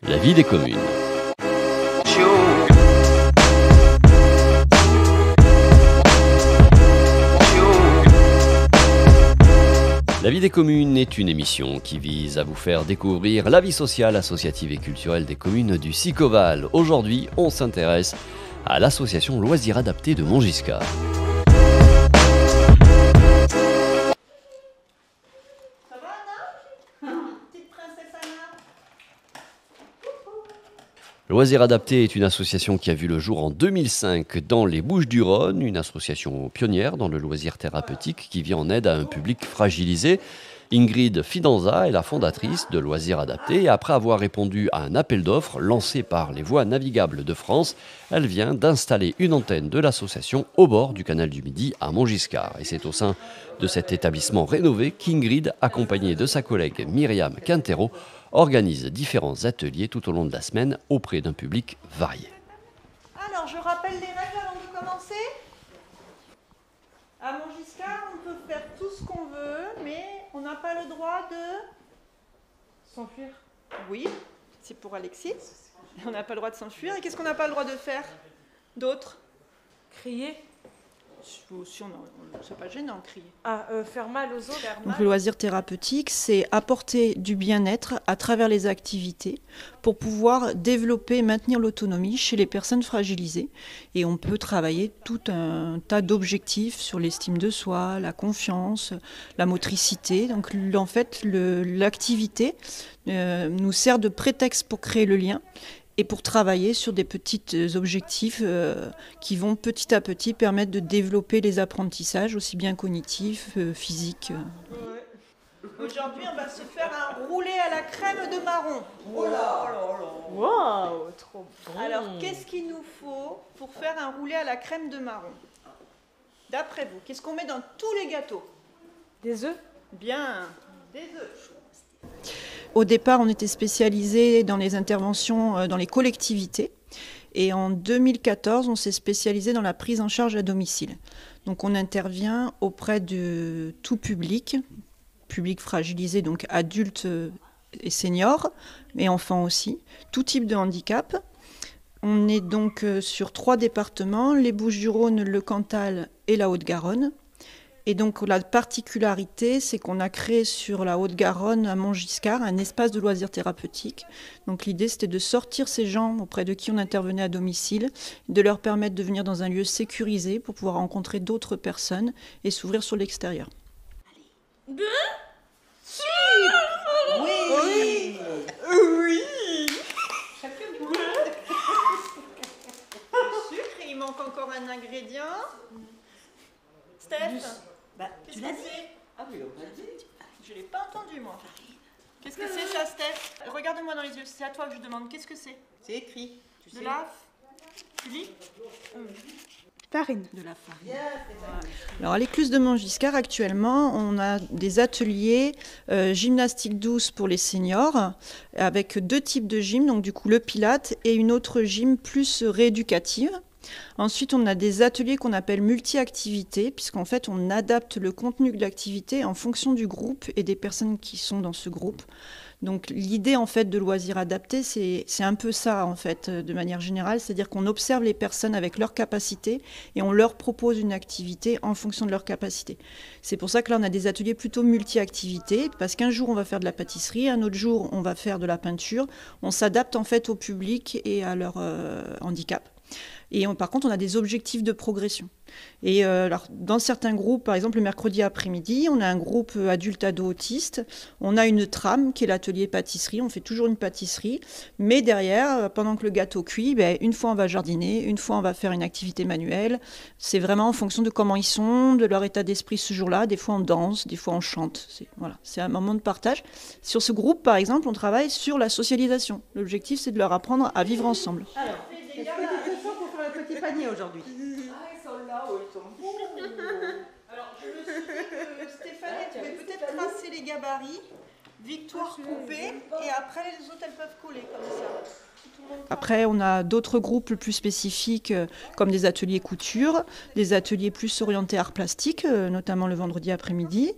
La vie des communes. La vie des communes est une émission qui vise à vous faire découvrir la vie sociale, associative et culturelle des communes du Sicoval. Aujourd'hui, on s'intéresse à l'association Loisirs Adaptés de Montgiscard. Ça va, Anna? Petite princesse Anna? Loisirs Adaptés est une association qui a vu le jour en 2005 dans les Bouches-du-Rhône, une association pionnière dans le loisir thérapeutique qui vient en aide à un public fragilisé. Ingrid Fidanza est la fondatrice de Loisirs Adaptés et après avoir répondu à un appel d'offres lancé par les Voies navigables de France, elle vient d'installer une antenne de l'association au bord du canal du Midi à Montgiscard. Et c'est au sein de cet établissement rénové qu'Ingrid, accompagnée de sa collègue Myriam Quintero, organise différents ateliers tout au long de la semaine auprès d'un public varié. Alors, je rappelle les règles avant de commencer. À Montgiscard, on peut faire tout ce qu'on veut, mais on n'a pas le droit de s'enfuir. Oui, c'est pour Alexis. On n'a pas le droit de s'enfuir. Et qu'est-ce qu'on n'a pas le droit de faire d'autre? Crier. C'est pas gênant, crier. Faire mal aux autres. Donc, le loisir thérapeutique, c'est apporter du bien-être à travers les activités pour pouvoir développer et maintenir l'autonomie chez les personnes fragilisées. Et on peut travailler tout un tas d'objectifs sur l'estime de soi, la confiance, la motricité. Donc en fait, l'activité nous sert de prétexte pour créer le lien et pour travailler sur des petits objectifs qui vont petit à petit permettre de développer les apprentissages, aussi bien cognitifs, physiques. Ouais. Aujourd'hui, on va se faire un roulé à la crème de marron. Oh là là. Waouh, trop bon. Alors, qu'est-ce qu'il nous faut pour faire un roulé à la crème de marron? D'après vous, qu'est-ce qu'on met dans tous les gâteaux? Des œufs? Bien, des œufs. Au départ, on était spécialisé dans les interventions dans les collectivités. Et en 2014, on s'est spécialisé dans la prise en charge à domicile. Donc on intervient auprès de tout public, public fragilisé, donc adultes et seniors, mais enfants aussi, tout type de handicap. On est donc sur 3 départements, les Bouches-du-Rhône, le Cantal et la Haute-Garonne. Et donc la particularité, c'est qu'on a créé sur la Haute-Garonne, à Montgiscard, un espace de loisirs thérapeutiques. Donc l'idée, c'était de sortir ces gens auprès de qui on intervenait à domicile, de leur permettre de venir dans un lieu sécurisé pour pouvoir rencontrer d'autres personnes et s'ouvrir sur l'extérieur. Oui. Oui. Oui. Chacun du sucre, il manque encore un ingrédient. Steph, Tu l'as dit? Ah oui, on l'a dit. Je ne l'ai pas entendu, moi. Qu'est-ce que c'est ça, Steph? Regarde-moi dans les yeux, c'est à toi que je demande. Qu'est-ce que c'est? C'est écrit. De la... Tu lis? Farine. De la farine. Alors à l'écluse de Montgiscard, actuellement, on a des ateliers gymnastique douce pour les seniors, avec 2 types de gym, donc du coup le pilate et une autre gym plus rééducative. Ensuite, on a des ateliers qu'on appelle multi-activités, puisqu'en fait, on adapte le contenu de l'activité en fonction du groupe et des personnes qui sont dans ce groupe. Donc, l'idée, en fait, de loisirs adaptés, c'est un peu ça, en fait, de manière générale. C'est-à-dire qu'on observe les personnes avec leurs capacités et on leur propose une activité en fonction de leurs capacités. C'est pour ça que là, on a des ateliers plutôt multi-activités, parce qu'un jour, on va faire de la pâtisserie, un autre jour, on va faire de la peinture. On s'adapte, en fait, au public et à leur handicap. Et par contre, on a des objectifs de progression. Et alors, dans certains groupes, par exemple, le mercredi après-midi, on a un groupe adulte-ado-autiste. On a une trame qui est l'atelier pâtisserie. On fait toujours une pâtisserie. Mais derrière, pendant que le gâteau cuit, une fois on va jardiner, une fois on va faire une activité manuelle. C'est vraiment en fonction de comment ils sont, de leur état d'esprit ce jour-là. Des fois on danse, des fois on chante. C'est un moment de partage. Sur ce groupe, par exemple, on travaille sur la socialisation. L'objectif, c'est de leur apprendre à vivre ensemble. Alors, est-ce que tu te sens pour faire le petit panier aujourd'hui? Ah, ils sont là, ils sont beaux. Alors, je me suis dit que Stéphanie, tu vais peut-être tracer les gabarits, Victoire couper, et après les autres, elles peuvent coller comme ça. Après, on a d'autres groupes plus spécifiques, comme des ateliers couture, des ateliers plus orientés art plastique, notamment le vendredi après-midi.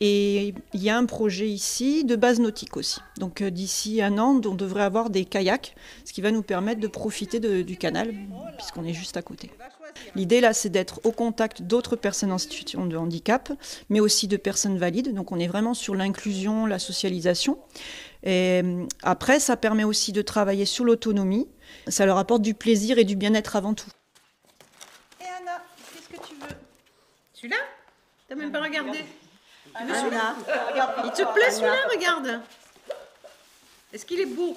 Et il y a un projet ici de base nautique aussi. Donc d'ici un an, on devrait avoir des kayaks, ce qui va nous permettre de profiter du canal, puisqu'on est juste à côté. L'idée là, c'est d'être au contact d'autres personnes en situation de handicap, mais aussi de personnes valides. Donc on est vraiment sur l'inclusion, la socialisation. Et après, ça permet aussi de travailler sur l'autonomie. Ça leur apporte du plaisir et du bien-être avant tout. Et Anna, qu'est-ce que tu veux? Celui-là? T'as même pas regardé? Tu veux celui-là? Il te plaît celui-là? Regarde. Est-ce qu'il est beau?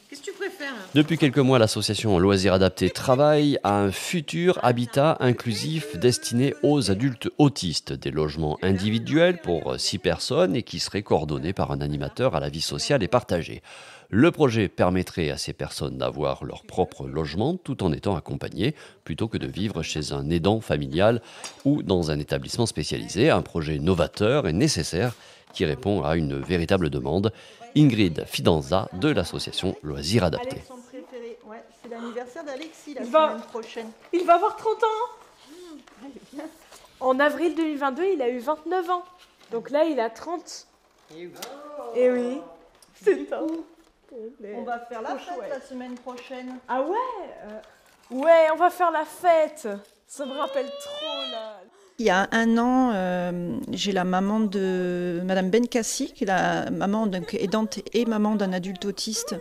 Qu'est-ce que tu préfères? Depuis quelques mois, l'association Loisirs Adaptés travaille à un futur habitat inclusif destiné aux adultes autistes. Des logements individuels pour 6 personnes et qui seraient coordonnés par un animateur à la vie sociale et partagée. Le projet permettrait à ces personnes d'avoir leur propre logement tout en étant accompagnées, plutôt que de vivre chez un aidant familial ou dans un établissement spécialisé. Un projet novateur et nécessaire qui répond à une véritable demande. Ingrid Fidanza de l'association Loisirs Adaptés. Alexandre préféré, ouais, c'est l'anniversaire d'Alexis la semaine prochaine. Il va avoir 30 ans. En avril 2022, il a eu 29 ans. Donc là, il a 30. Et oui. C'est top. On va faire la fête la semaine prochaine. Ah ouais Ouais, on va faire la fête. Ça me rappelle trop là. Il y a un an, j'ai la maman de Madame Benkassi, qui est la maman donc, aidante et maman d'un adulte autiste,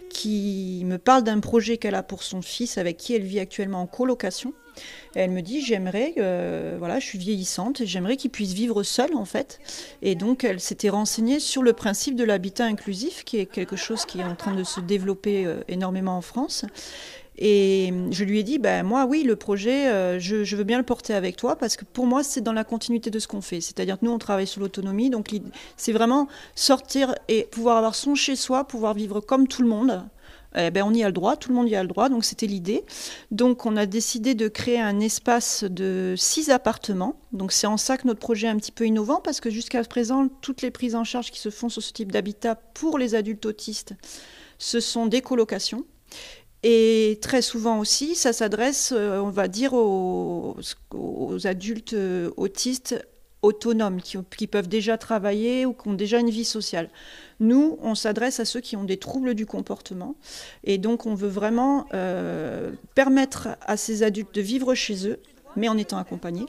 qui me parle d'un projet qu'elle a pour son fils, avec qui elle vit actuellement en colocation. Et elle me dit, j'aimerais, voilà, je suis vieillissante, et j'aimerais qu'il puisse vivre seul en fait. Et donc elle s'était renseignée sur le principe de l'habitat inclusif, qui est quelque chose qui est en train de se développer énormément en France. Et je lui ai dit, ben moi oui, le projet, je veux bien le porter avec toi parce que pour moi, c'est dans la continuité de ce qu'on fait. C'est-à-dire que nous, on travaille sur l'autonomie, donc c'est vraiment sortir et pouvoir avoir son chez-soi, pouvoir vivre comme tout le monde. Eh ben, on y a le droit, tout le monde y a le droit, donc c'était l'idée. Donc on a décidé de créer un espace de 6 appartements. Donc c'est en ça que notre projet est un petit peu innovant parce que jusqu'à présent, toutes les prises en charge qui se font sur ce type d'habitat pour les adultes autistes, ce sont des colocations. Et très souvent aussi, ça s'adresse, on va dire, aux adultes autistes autonomes, qui peuvent déjà travailler ou qui ont déjà une vie sociale. Nous, on s'adresse à ceux qui ont des troubles du comportement. Et donc, on veut vraiment permettre à ces adultes de vivre chez eux, mais en étant accompagnés.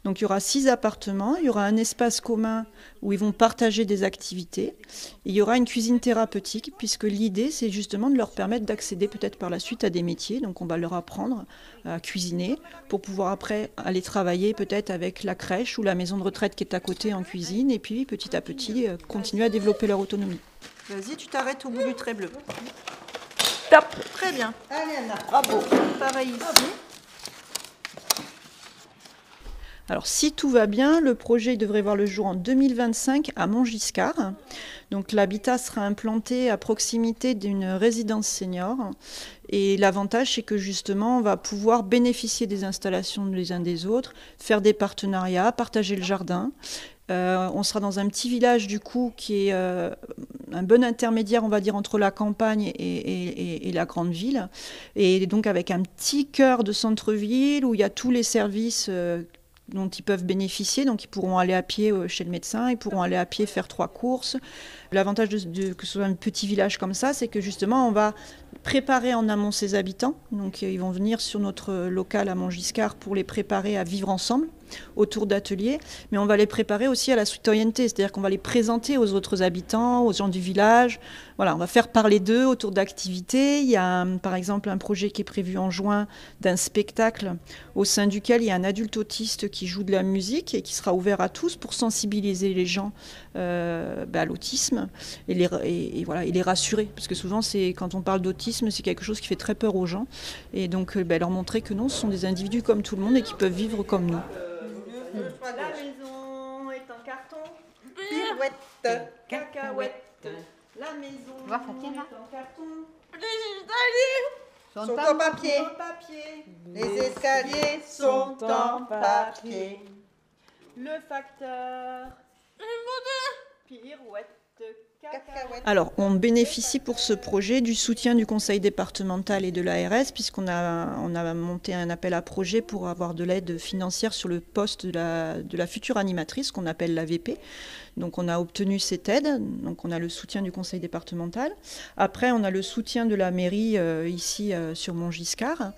Donc, il y aura 6 appartements, il y aura un espace commun où ils vont partager des activités. Il y aura une cuisine thérapeutique, puisque l'idée, c'est justement de leur permettre d'accéder peut-être par la suite à des métiers. Donc, on va leur apprendre à cuisiner pour pouvoir après aller travailler peut-être avec la crèche ou la maison de retraite qui est à côté en cuisine. Et puis, petit à petit, continuer à développer leur autonomie. Vas-y, tu t'arrêtes au bout du trait bleu. Top. Très bien. Allez Anna, bravo. Pareil ici. Alors, si tout va bien, le projet devrait voir le jour en 2025 à Montgiscard. Donc, l'habitat sera implanté à proximité d'une résidence senior. Et l'avantage, c'est que justement, on va pouvoir bénéficier des installations les uns des autres, faire des partenariats, partager le jardin. On sera dans un petit village, du coup, qui est un bon intermédiaire, on va dire, entre la campagne et la grande ville. Et donc, avec un petit cœur de centre-ville où il y a tous les services dont ils peuvent bénéficier, donc ils pourront aller à pied chez le médecin, ils pourront aller à pied faire 3 courses. L'avantage que ce soit un petit village comme ça, c'est que justement on va préparer en amont ses habitants, donc ils vont venir sur notre local à Montgiscard pour les préparer à vivre ensemble autour d'ateliers, mais on va les préparer aussi à la citoyenneté, c'est-à-dire qu'on va les présenter aux autres habitants, aux gens du village. Voilà, on va faire parler d'eux autour d'activités. Il y a par exemple un projet qui est prévu en juin d'un spectacle au sein duquel il y a un adulte autiste qui joue de la musique et qui sera ouvert à tous pour sensibiliser les gens à l'autisme et voilà, et les rassurer. Parce que souvent, quand on parle d'autisme, c'est quelque chose qui fait très peur aux gens. Et donc leur montrer que non, ce sont des individus comme tout le monde et qui peuvent vivre comme nous. La maison est en carton. Pirouette. Cacahuète. La maison est en carton. Les escaliers sont en papier. Les escaliers sont en papier. Le facteur. Pirouette. Alors, on bénéficie pour ce projet du soutien du conseil départemental et de l'ARS, puisqu'on a monté un appel à projet pour avoir de l'aide financière sur le poste de la future animatrice, qu'on appelle l'AVP. Donc, on a obtenu cette aide. Donc, on a le soutien du conseil départemental. Après, on a le soutien de la mairie ici sur Montgiscard.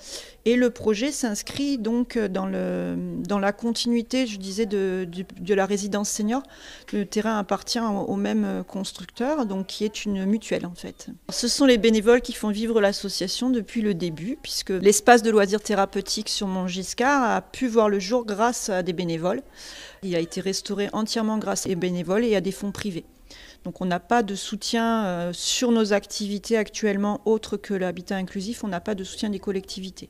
Et le projet s'inscrit donc dans la continuité, je disais, de la résidence senior. Le terrain appartient au même constructeur, donc qui est une mutuelle en fait. Ce sont les bénévoles qui font vivre l'association depuis le début, puisque l'espace de loisirs thérapeutiques sur Montgiscard a pu voir le jour grâce à des bénévoles. Il a été restauré entièrement grâce aux bénévoles et à des fonds privés. Donc on n'a pas de soutien sur nos activités actuellement, autre que l'habitat inclusif, on n'a pas de soutien des collectivités.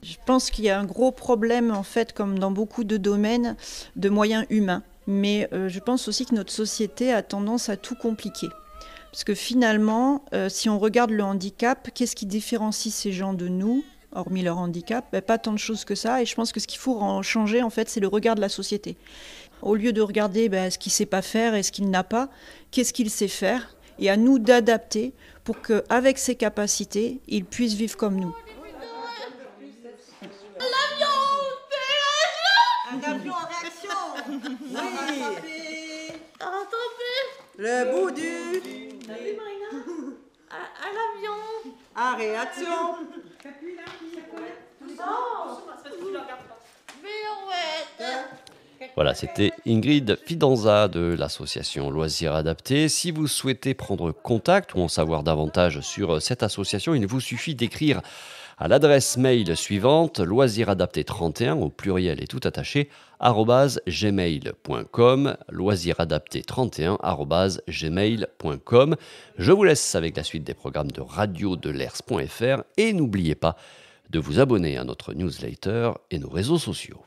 Je pense qu'il y a un gros problème, en fait, comme dans beaucoup de domaines, de moyens humains. Mais je pense aussi que notre société a tendance à tout compliquer. Parce que finalement, si on regarde le handicap, qu'est-ce qui différencie ces gens de nous, hormis leur handicap? Pas tant de choses que ça. Et je pense que ce qu'il faut changer, en fait, c'est le regard de la société. Au lieu de regarder ce qu'il ne sait pas faire et ce qu'il n'a pas, qu'est-ce qu'il sait faire? Et à nous d'adapter pour qu'avec ses capacités, il puisse vivre comme nous. Un avion en réaction. Oui. Le bout du... À l'avion. En réaction. Voilà, c'était Ingrid Fidanza de l'association Loisirs Adaptés. Si vous souhaitez prendre contact ou en savoir davantage sur cette association, il vous suffit d'écrire à l'adresse mail suivante, loisiradapté31 au pluriel et tout attaché, @gmail.com, loisiradapté31 @gmail.com. Je vous laisse avec la suite des programmes de radio-de-lers.fr et n'oubliez pas de vous abonner à notre newsletter et nos réseaux sociaux.